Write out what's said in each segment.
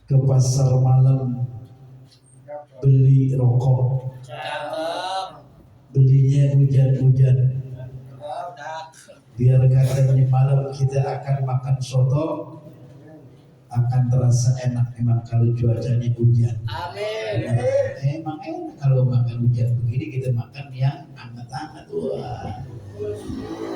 ke pasar malam beli rokok. Belinya hujan-hujan. Biar katanya malam kita akan makan soto, akan terasa enak memang kalau cuacanya hujan. Amin. Emang enak kalau makan hujan begini, kita makan yang hangat-hangat. Wah.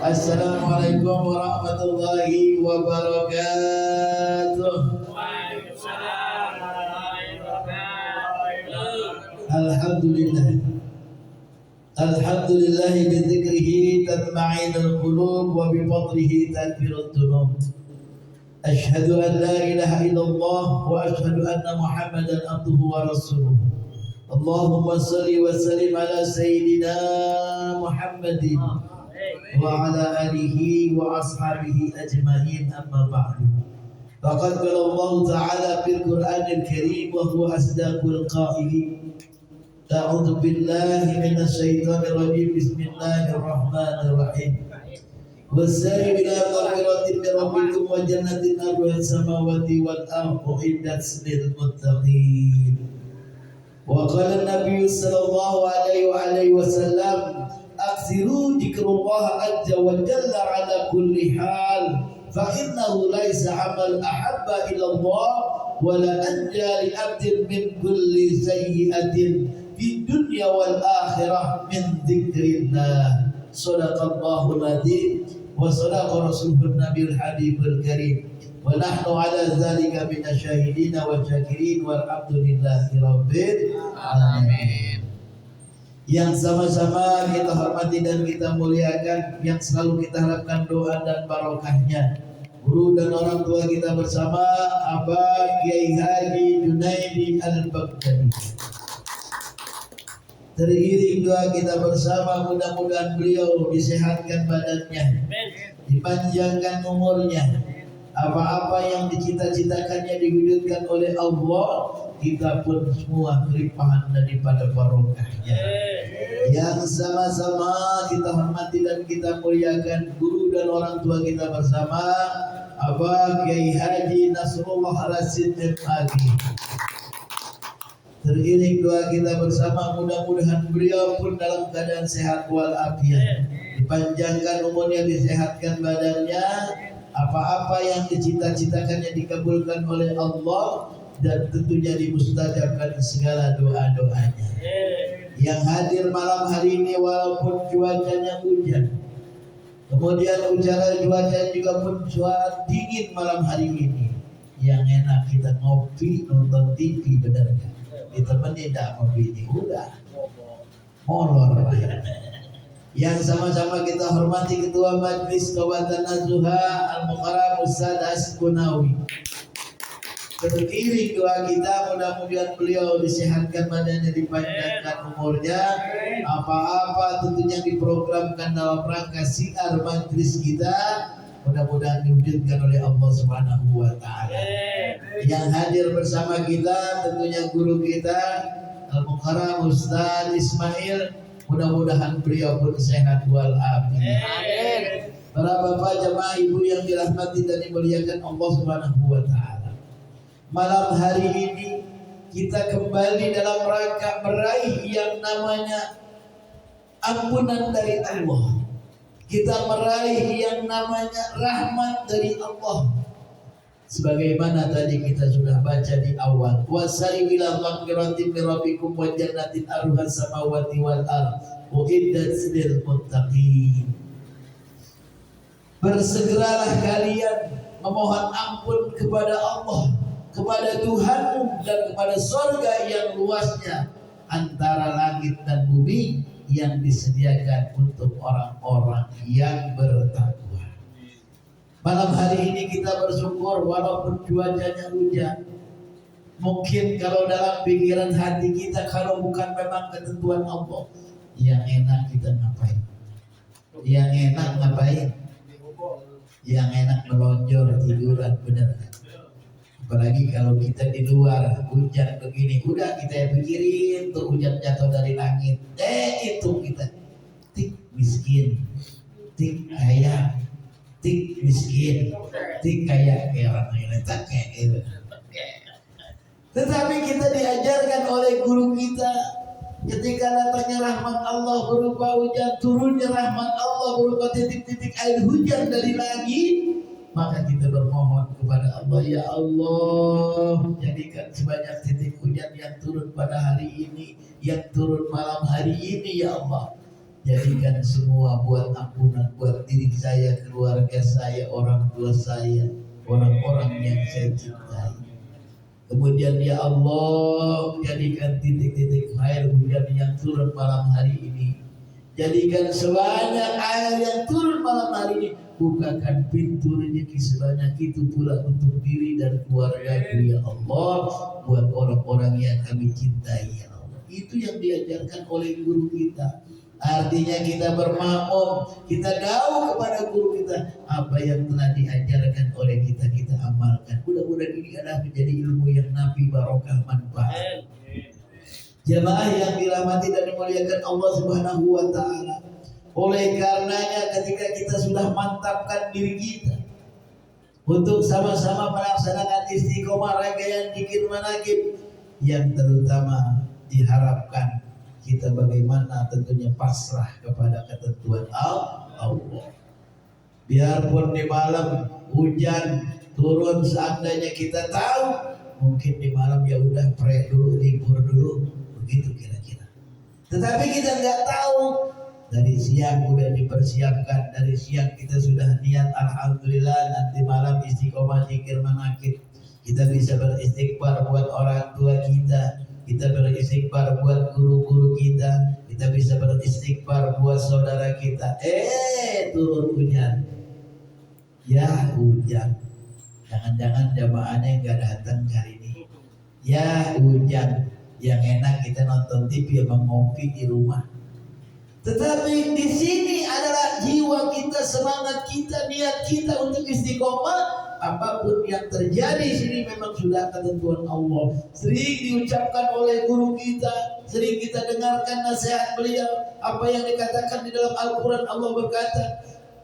Assalamualaikum warahmatullahi wabarakatuh. Waalaikumsalam warahmatullahi wabarakatuh. Alhamdulillah. Alhamdulillah bi dzikrihi tatma'innul qulub wa bi fadlihi tanfirud dunub. Asyhadu an la ilaha illallah wa asyhadu anna Muhammadan abduhu wa rasuluh. Allahumma shalli wa sallim ala sayyidina Muhammadin wa ala alihi wa ashabihi ajma'in, amma ba'du. Faqad qala Allah ta'ala fil Qur'anil Karim wa huwa asdaqul qailin. A'udzu billahi minasy syaithanir rajim. Bismillahir rahmanir rahim. Wasari ila maghfiratin min rabbikum wa jannatin arduha as-samawati wal ardu uiddat lil muttaqin. Wa qala an-nabiy sallallahu alaihi wasallam aksiru dzikrullah azza wa jalla ala kulli hal fa innahu laisa amal ahabba ila Allah wa la anja li abdin min kulli sayyi'atin di dunia wal akhirah min dzikrillah. Shadaqallahul adzim wa shadaqa rasuluhun nabiyul habibul karim wa nahnu ala dzalika minasyahidin wa syakirin walhamdulillahi rabbil alamin. Yang sama-sama kita hormati dan kita muliakan, yang selalu kita harapkan doa dan barokahnya, guru dan orang tua kita bersama Abah Kiai Haji Junaidi Al-Baghdadi. Teriring doa kita bersama, mudah-mudahan beliau disehatkan badannya, dipanjangkan umurnya, apa-apa yang dicita-citakannya diwujudkan oleh Allah, kita pun semua kelimpahan daripada barokahnya. Yang sama-sama kita hormati dan kita muliakan guru dan orang tua kita bersama Abah Kiai Haji Nasrullah Rasid MAG. Teriring doa kita bersama, mudah-mudahan beliau pun dalam keadaan sehat walafiat, dipanjangkan umurnya, disehatkan badannya, apa-apa yang dicita-citakannya dikabulkan oleh Allah, dan tentunya dimustajabkan segala doa-doanya. Yang hadir malam hari ini walaupun cuacanya hujan, kemudian ucara cuaca juga pun cuaca dingin malam hari ini, yang enak kita ngopi nonton TV, benar kan? Ditemenin dah ngopi ini udah molor. Yang sama-sama kita hormati Ketua Majelis Kabupaten Nazuha Al-Mukarram Ustaz Askunawi. Beriring doa kita, mudah-mudahan beliau disehatkan badannya, dipanjangkan umurnya, apa-apa tentunya diprogramkan dalam rangka siar majelis kita, mudah-mudahan diwujudkan oleh Allah Subhanahu wa taala. Yang hadir bersama kita tentunya guru kita Al-Mukarram Ustaz Ismail, mudah-mudahan beliau pun sehat walafiat. Amin. Para bapak, jemaah, ibu yang dirahmati dan dimuliakan Allah Subhanahu wa taala. Malam hari ini kita kembali dalam rangka meraih yang namanya ampunan dari Allah. Kita meraih yang namanya rahmat dari Allah. Sebagaimana tadi kita sudah baca di awal, wasari ila maghfiratin min rabbikum wa jannatin arduha samawati wal ardh uiddat lil muttaqin. Bersegeralah kalian memohon ampun kepada Allah, kepada Tuhanmu, dan kepada surga yang luasnya antara langit dan bumi, yang disediakan untuk orang-orang yang bertakwa. Malam hari ini kita bersyukur walaupun cuacanya hujan. Mungkin kalau dalam pikiran hati kita, kalau bukan memang ketentuan Allah, yang enak kita ngapain? Yang enak ngapain? Yang enak melonjor tiduran, benar kan? Apalagi kalau kita di luar hujan begini, udah kita pikirin tuh hujan jatuh dari langit, itu kita tik miskin, tik kaya, tik miskin, tik kaya, kayak orang lain tak kayak gitu. Tetapi kita diajarkan oleh guru kita, ketika datangnya rahmat Allah berupa hujan, turunnya rahmat Allah berupa titik-titik air hujan dari langit, maka kita bermohon kepada Allah, ya Allah, jadikan sebanyak titik hujan yang turun pada hari ini, yang turun malam hari ini, ya Allah, jadikan semua buat ampunan buat diri saya, keluarga saya, orang tua saya, orang-orang yang saya cintai. Kemudian ya Allah, jadikan titik-titik air hujan yang turun malam hari ini, jadikan sebanyak air yang turun malam hari ini, bukakan pintu rezeki sebanyak itu pula untuk diri dan keluargaku, ya Allah, buat orang-orang yang kami cintai, ya Allah. Itu yang diajarkan oleh guru kita. Artinya kita bermakmum, kita jauh kepada guru kita, apa yang telah diajarkan oleh kita, kita amalkan. Mudah-mudahan ini adalah menjadi ilmu yang nafi, barokah, manfaat. Jemaah yang dirahmati dan dimuliakan Allah Subhanahu wa Ta'ala, oleh karenanya ketika kita sudah mantapkan diri kita untuk sama-sama melaksanakan istiqomah rangkaian zikir manaqib, yang terutama diharapkan kita bagaimana tentunya pasrah kepada ketentuan Allah. Biarpun di malam hujan turun, seandainya kita tahu mungkin di malam ya udah pray dulu, libur dulu, begitu kira-kira. Tetapi kita nggak tahu, dari siang udah dipersiapkan, dari siang kita sudah niat, alhamdulillah nanti malam istiqomah zikir manaqib, kita bisa beristighfar buat orang tua kita, kita beristighfar buat guru-guru kita, kita bisa beristighfar buat saudara kita. Turun hujan, ya hujan, jangan-jangan jamaahnya nggak datang hari ini. Ya hujan, yang enak kita nonton TV atau ngopi di rumah. Tetapi di sini adalah jiwa kita, semangat kita, niat kita untuk istiqomah. Apapun yang terjadi di sini memang sudah ketentuan Allah. Sering diucapkan oleh guru kita, sering kita dengarkan nasihat beliau. Apa yang dikatakan di dalam Al-Quran, Allah berkata,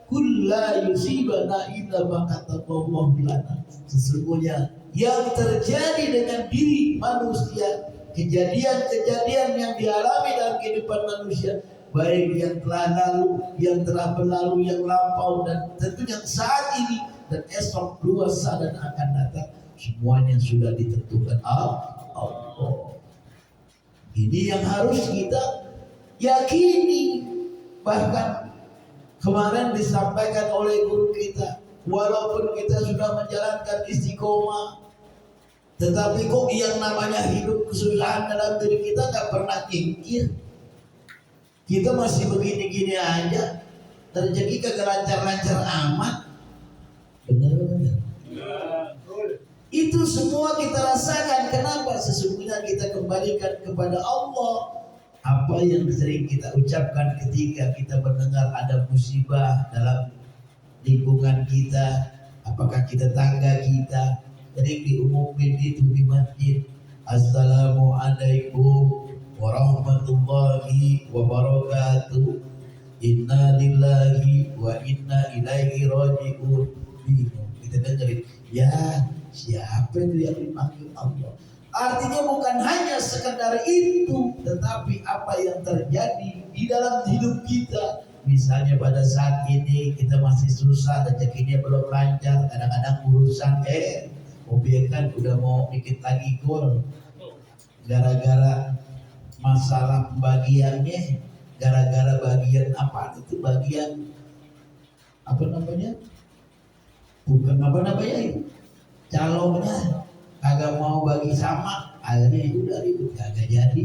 "Kul la yusibana illa ma kataballahu lana." Sesungguhnya yang terjadi dengan diri manusia, kejadian-kejadian yang dialami dalam kehidupan manusia, baik yang telah lalu, yang telah berlalu, yang lampau, dan tentunya saat ini dan esok, luasa dan akan datang, semuanya sudah ditentukan Allah. Ini yang harus kita yakini. Bahkan kemarin disampaikan oleh guru kita, walaupun kita sudah menjalankan istiqomah, tetapi kok yang namanya hidup kesusahan dalam diri kita gak pernah kikir. Kita masih begini-gini aja, rezeki kagak lancar-lancar amat. Benar-benar. Itu semua kita rasakan. Kenapa? Sesungguhnya kita kembalikan kepada Allah. Apa yang sering kita ucapkan ketika kita mendengar ada musibah dalam lingkungan kita, apakah kita tangga kita, sering diumumin itu di masjid, Assalamualaikum warahmatullahi wabarakatuh, inna lillahi wa inna ilaihi raji'un. Kita dengerin, ya siapa itu yang dipanggil Allah. Artinya bukan hanya sekedar itu, tetapi apa yang terjadi di dalam hidup kita. Misalnya pada saat ini kita masih susah, rezekinya belum lancar, kadang-kadang urusan mobil kan udah mau dikit lagi gol, gara-gara masalah pembagiannya, gara-gara bagian apa itu, bagian apa namanya, bukan apa namanya itu, calonnya kagak mau bagi sama, akhirnya udah ribut, kagak jadi.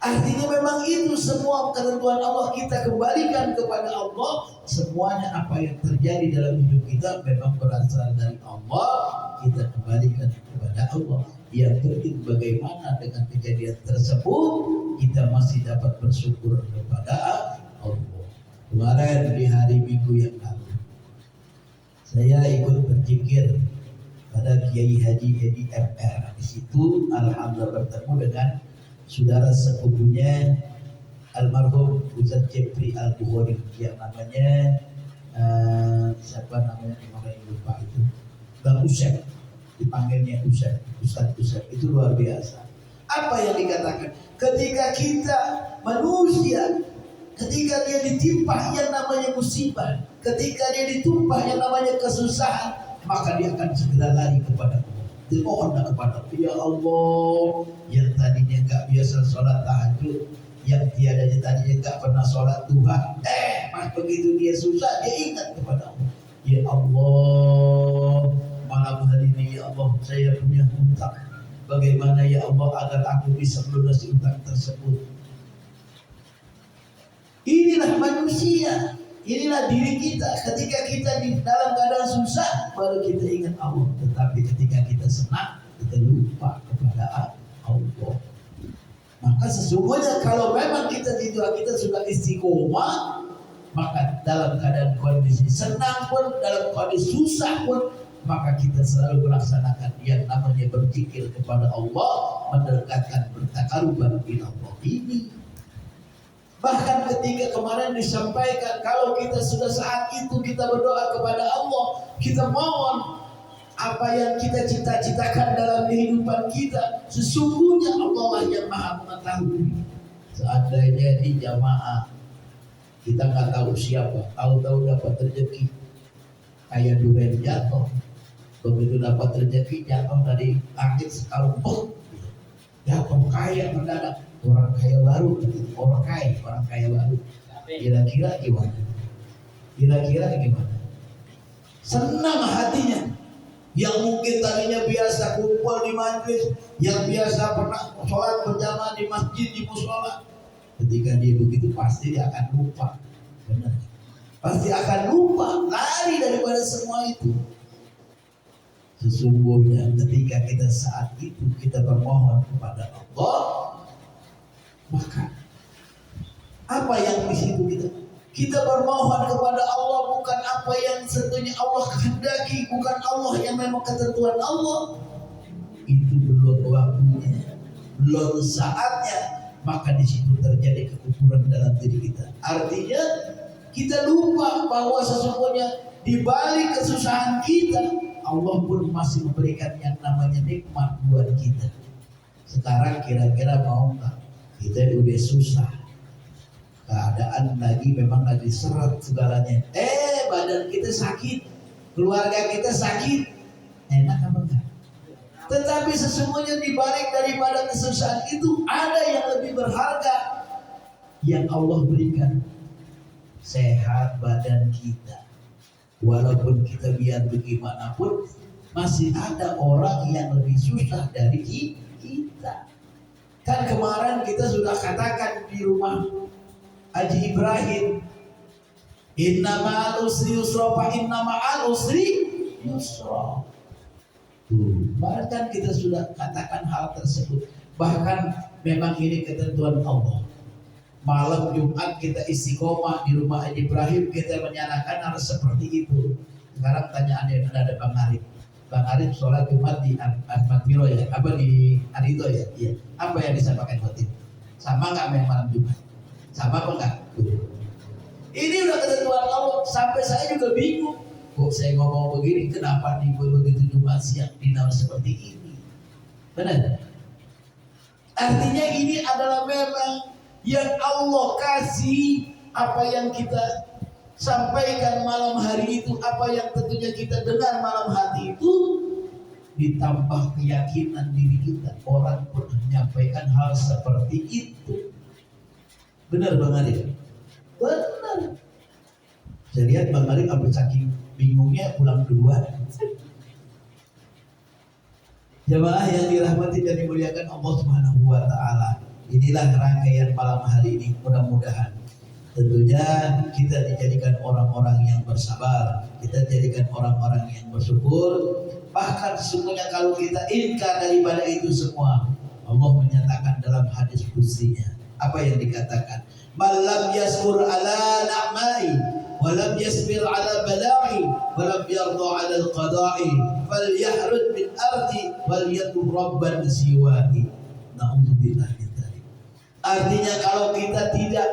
Artinya memang itu semua ketentuan Allah, kita kembalikan kepada Allah. Semuanya apa yang terjadi dalam hidup kita memang berasal dari Allah, kita kembalikan kepada Allah. Yang penting bagaimana dengan kejadian tersebut kita masih dapat bersyukur kepada Allah. Kemarin di hari Minggu yang lalu saya ikut berzikir pada Kiai Haji Edi MR. Di situ alhamdulillah bertemu dengan saudara sepupunya almarhum Ustaz Jepri Al-Bukhari yang namanya siapa namanya, kemarin lupa itu, Bang Usep. dipanggilnya Ustaz, itu luar biasa. Apa yang dikatakan? Ketika kita manusia, ketika dia ditimpa yang namanya musibah, ketika dia ditumpah yang namanya kesusahan, maka dia akan segera lari kepada Allah. Dimohonlah kepada Allah, ya Allah, yang tadinya nggak biasa sholat tahajud, yang tiadanya tadinya nggak pernah sholat duha, pas begitu dia susah, dia ingat kepada Allah. Ya Allah, malam hari ini ya Allah, saya punya hutang. Bagaimana ya Allah agar aku bisa melunasi hutang tersebut? Inilah manusia, inilah diri kita. Ketika kita di dalam keadaan susah, baru kita ingat Allah. Tetapi ketika kita senang, kita lupa kepada Allah. Maka sesungguhnya kalau memang kita sudah istiqomah, maka dalam keadaan kondisi senang pun, dalam kondisi susah pun, maka kita selalu melaksanakan yang namanya berzikir kepada Allah, mendekatkan bertaqarruban ila Allah ini. Bahkan ketika kemarin disampaikan, kalau kita sudah saat itu kita berdoa kepada Allah, kita mohon apa yang kita cita-citakan dalam kehidupan kita, sesungguhnya Allah lah yang maha mengetahui. Seandainya di jamaah kita nggak tahu siapa, tahu-tahu dapat rezeki kayak durian jatuh, begitu dapat rezeki jatuh dari langit sekarung, jatuh kaya mendadak. Orang kaya baru, orang kaya baru. Kira-kira gimana? Senang hatinya. Yang mungkin tadinya biasa kumpul di majlis, yang biasa pernah sholat berjamaah di masjid, di mushola, ketika dia begitu pasti dia akan lupa. Benar? Pasti akan lupa, lari daripada semua itu. Sesungguhnya ketika kita saat itu kita bermohon kepada Allah, maka apa yang di situ kita bermohon kepada Allah bukan apa yang tentunya Allah kehendaki, bukan Allah yang memang ketentuan Allah. Itu belum waktunya, belum saatnya, maka di situ terjadi kekufuran dalam diri kita. Artinya kita lupa bahwa sesungguhnya di balik kesusahan kita, Allah pun masih memberikan yang namanya nikmat buat kita. Sekarang kira-kira mau nggak? Kita udah susah, keadaan memang lagi seret segalanya. Badan kita sakit, keluarga kita sakit, enak apa enggak? Tetapi sesungguhnya dibalik daripada kesusahan itu ada yang lebih berharga yang Allah berikan, sehat badan kita. Walaupun kita biar bagaimanapun masih ada orang yang lebih susah dari kita. Kan kemarin kita sudah katakan di rumah Haji Ibrahim, inna ma'al usri yusra fa inna ma'al usri yusra. Kemarin kan kita sudah katakan hal tersebut. Bahkan memang ini ketentuan Allah. Malam Jumat kita istiqomah di rumah Haji Ibrahim, kita menyatakan harus seperti itu. Sekarang tanyaannya ada Bang Arif. Bang Arif sholat Jumat di Ahmad Miro ya? Apa di Arito ya? Iya. Apa yang disampaikan khotib? Sama nggak main malam Jumat? Sama apa enggak? Ini udah ketentuan Allah. Sampai saya juga bingung. Kok saya ngomong begini, kenapa nih begitu Jumat siang dinam seperti ini? Benar? Artinya ini adalah memang yang Allah kasih, apa yang kita sampaikan malam hari itu, apa yang tentunya kita dengar malam hari itu, ditambah keyakinan diri kita. Orang pun menyampaikan hal seperti itu. Benar Bang Arif? Benar. Saya lihat Bang Arif sampai saking bingungnya pulang duluan. Jamaah yang dirahmati dan dimuliakan Allah Subhanahu wa Ta'ala, inilah rangkaian malam hari ini. Mudah-mudahan tentunya kita dijadikan orang-orang yang bersabar, kita jadikan orang-orang yang bersyukur. Bahkan sesungguhnya kalau kita ingkar daripada itu semua, Allah menyatakan dalam hadis qudsinya, apa yang dikatakan? Malam yasbur ala na'mai, walam yasbir ala bala'i, walam yarda ala al-qada'i, fal yahrud min ardi, wal yatub rabban siwahi. Na'udzubillah min dzalik. Artinya kalau kita tidak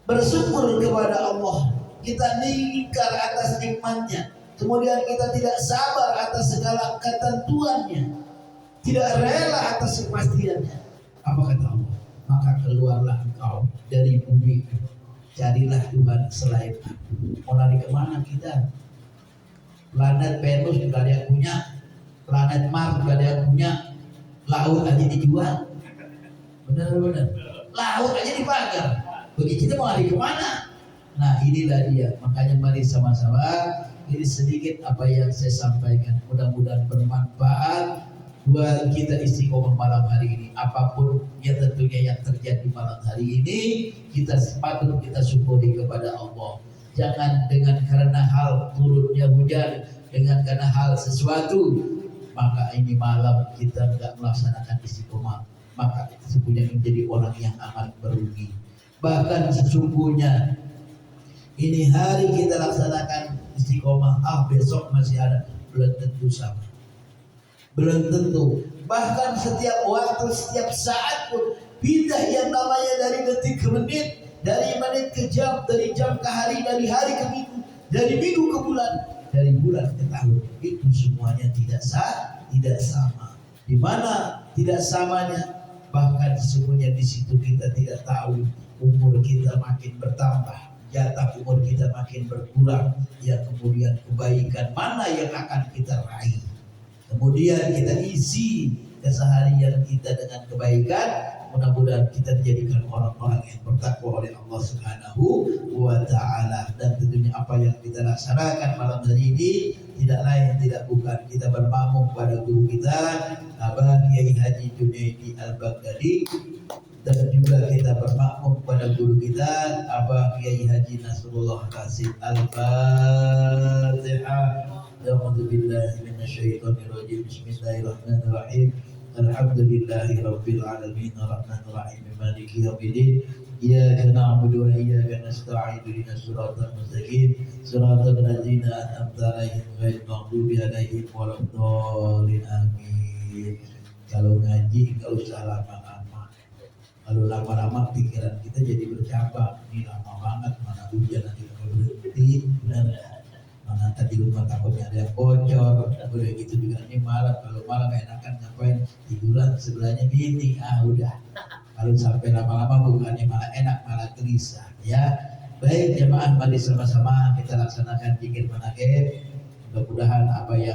bersyukur kepada Allah, kita ingkar atas nikmatnya, kemudian kita tidak sabar atas segala ketentuannya, tidak rela atas kepastiannya, apa kata Allah? Maka keluarlah engkau dari bumi, carilah Tuhan selain aku. Mau lari kemana kita? Planet Venus juga ada yang punya, planet Mars juga ada yang punya, laut aja dijual, benar-benar laut aja dipagar. Bagi kita mau lari kemana? Nah inilah dia, makanya mari sama-sama ini sedikit apa yang saya sampaikan, mudah-mudahan bermanfaat buat kita istiqomah malam hari ini. Apapun ya tentunya yang terjadi malam hari ini, kita patut kita syukuri kepada Allah. Jangan dengan karena hal turunnya hujan, dengan karena hal sesuatu, maka ini malam kita tidak melaksanakan istiqomah, maka sesungguhnya menjadi orang yang amat merugi. Bahkan sesungguhnya ini hari kita laksanakan istiqomah, besok masih ada, belum tentu sama, belum tentu. Bahkan setiap waktu, setiap saat pun pindah yang namanya dari detik ke menit, dari menit ke jam, dari jam ke hari, dari hari ke minggu, dari minggu ke bulan, dari bulan ke tahun. Itu semuanya tidak sama. Di mana tidak samanya? Bahkan sesungguhnya di situ kita tidak tahu, umur kita makin bertambah, jatah umur kita makin berkurang, ya kemudian kebaikan mana yang akan kita raih. Kemudian kita isi keseharian kita dengan kebaikan. Mudah-mudahan kita dijadikan orang-orang yang bertakwa oleh Allah Subhanahu wa Ta'ala. Dan tentunya apa yang kita laksanakan malam hari ini tidak lain tidak bukan kita bermakmum pada guru kita Abah Kiai Haji Junaidi Al-Baghdadi, dan juga kita bermakmum pada guru kita Abah Kiai Haji Nasrullah Qasim Al-Fatihah. A'udzubillahi minasyaitonirrajim. Bismillahirrahmanirrahim. Alhamdulillahi rabbil alamin arrahmanir rahim maliki yaumiddin. Iyyaka na'budu wa iyyaka nasta'in ihdinas siratal mustaqim siratal ladzina an'amta 'alaihim ghairil maghdubi 'alaihim waladdallin. Amin. Kalau ngaji enggak usah lama-lama. Kalau lama-lama pikiran kita jadi bercabang. Ini lama banget, mana hujan nanti berhenti, benar. Mana tadi rumah takutnya ada yang bocor, udah gitu juga ini malam. Kalau malam enakan ngapain? Tiduran sebelahnya bini. Udah. Kalau sampai lama-lama bukannya malah enak, malah gelisah. Ya, baik jemaah, mari sama-sama kita laksanakan zikir manaqib. Mudah-mudahan apa yang